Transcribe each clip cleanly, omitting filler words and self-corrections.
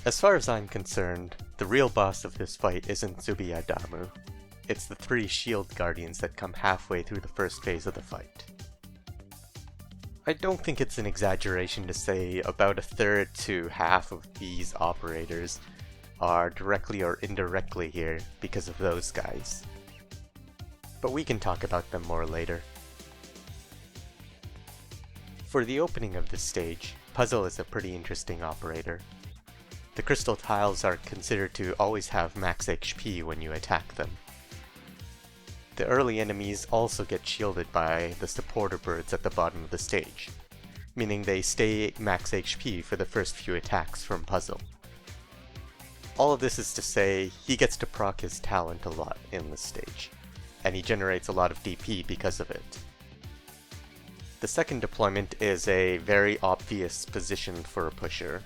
As far as I'm concerned, the real boss of this fight isn't Zubi-Adamu. It's the 3 shield guardians that come halfway through the first phase of the fight. I don't think it's an exaggeration to say about a third to half of these operators are directly or indirectly here because of those guys. But we can talk about them more later. For the opening of this stage, Puzzle is a pretty interesting operator. The crystal tiles are considered to always have max HP when you attack them. The early enemies also get shielded by the supporter birds at the bottom of the stage, meaning they stay max HP for the first few attacks from Puzzle. All of this is to say, he gets to proc his talent a lot in this stage, and he generates a lot of DP because of it. The second deployment is a very obvious position for a pusher.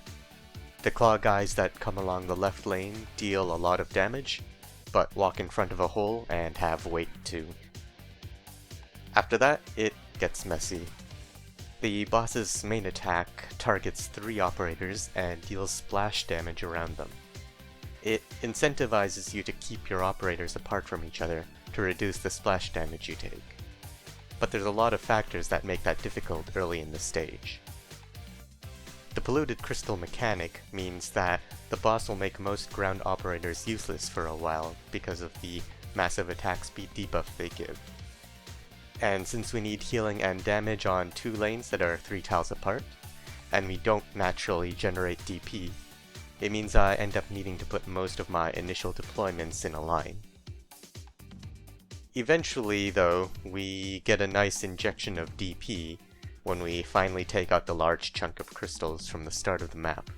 The claw guys that come along the left lane deal a lot of damage, but walk in front of a hole and have weight too. After that, it gets messy. The boss's main attack targets 3 operators and deals splash damage around them. It incentivizes you to keep your operators apart from each other to reduce the splash damage you take. But there's a lot of factors that make that difficult early in the stage. The polluted crystal mechanic means that the boss will make most ground operators useless for a while because of the massive attack speed debuff they give. And since we need healing and damage on 2 lanes that are 3 tiles apart, and we don't naturally generate DP, it means I end up needing to put most of my initial deployments in a line. Eventually, though, we get a nice injection of DP when we finally take out the large chunk of crystals from the start of the map.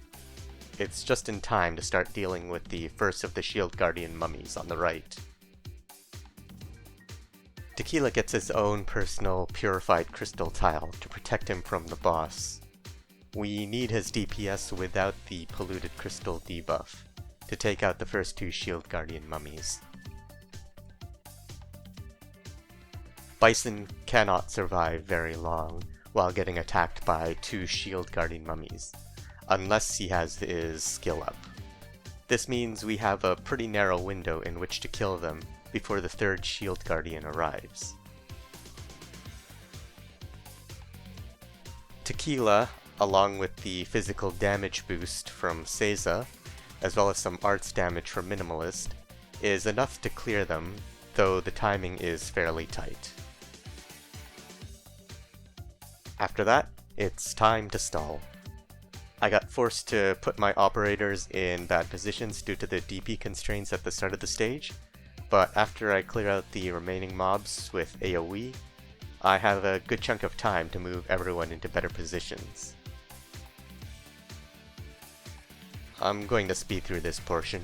It's just in time to start dealing with the first of the Shield Guardian mummies on the right. Tequila gets his own personal purified crystal tile to protect him from the boss. We need his DPS without the polluted crystal debuff to take out the first 2 Shield Guardian mummies. Bison cannot survive very long while getting attacked by 2 Shield Guardian mummies, unless he has his skill up. This means we have a pretty narrow window in which to kill them before the 3rd Shield Guardian arrives. Tequila, along with the physical damage boost from Seiza, as well as some arts damage from Minimalist, is enough to clear them, though the timing is fairly tight. After that, it's time to stall. I got forced to put my operators in bad positions due to the DP constraints at the start of the stage, but after I clear out the remaining mobs with AoE, I have a good chunk of time to move everyone into better positions. I'm going to speed through this portion.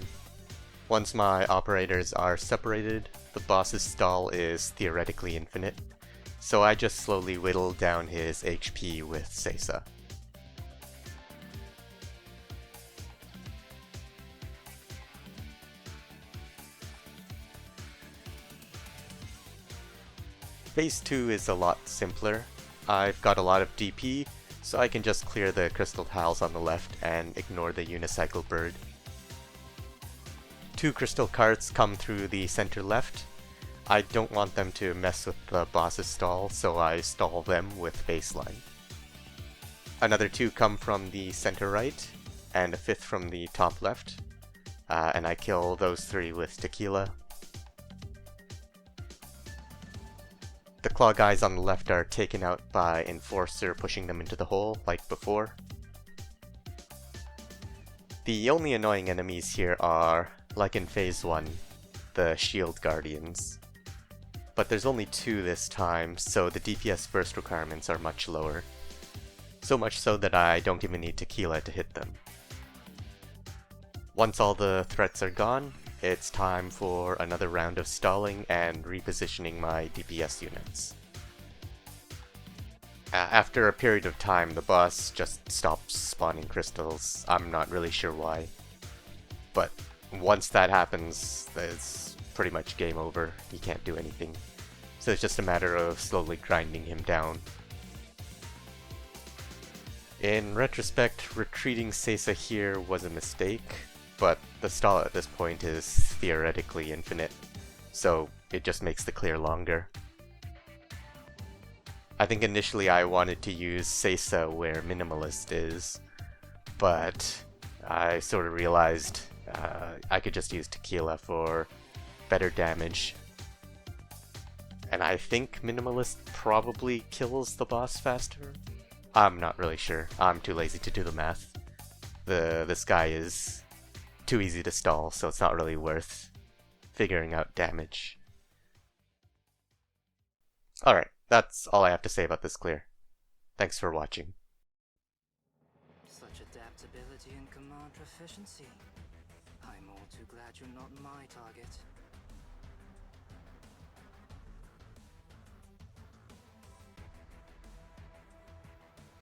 Once my operators are separated, the boss's stall is theoretically infinite, so I just slowly whittle down his HP with Seiza. Phase 2 is a lot simpler. I've got a lot of DP, so I can just clear the crystal tiles on the left and ignore the unicycle bird. 2 crystal carts come through the center left. I don't want them to mess with the boss's stall, so I stall them with baseline. Another 2 come from the center right, and a 5th from the top left, and I kill those 3 with Tequila. The claw guys on the left are taken out by Enforcer pushing them into the hole, like before. The only annoying enemies here are, like in Phase 1, the Shield Guardians. But there's only 2 this time, so the DPS burst requirements are much lower. So much so that I don't even need Tequila to hit them. Once all the threats are gone, it's time for another round of stalling and repositioning my DPS units. After a period of time, the boss just stops spawning crystals. I'm not really sure why. But once that happens, it's pretty much game over. You can't do anything. So it's just a matter of slowly grinding him down. In retrospect, retreating Seiza here was a mistake, but the stall at this point is theoretically infinite, so it just makes the clear longer. I think initially I wanted to use Seiza where Minimalist is, but I sort of realized I could just use Tequila for better damage. And I think Minimalist probably kills the boss faster? I'm not really sure. I'm too lazy to do the math. This guy is too easy to stall, so it's not really worth figuring out damage. Alright, that's all I have to say about this clear. Thanks for watching. Such adaptability and command proficiency. I'm all too glad you're not my target.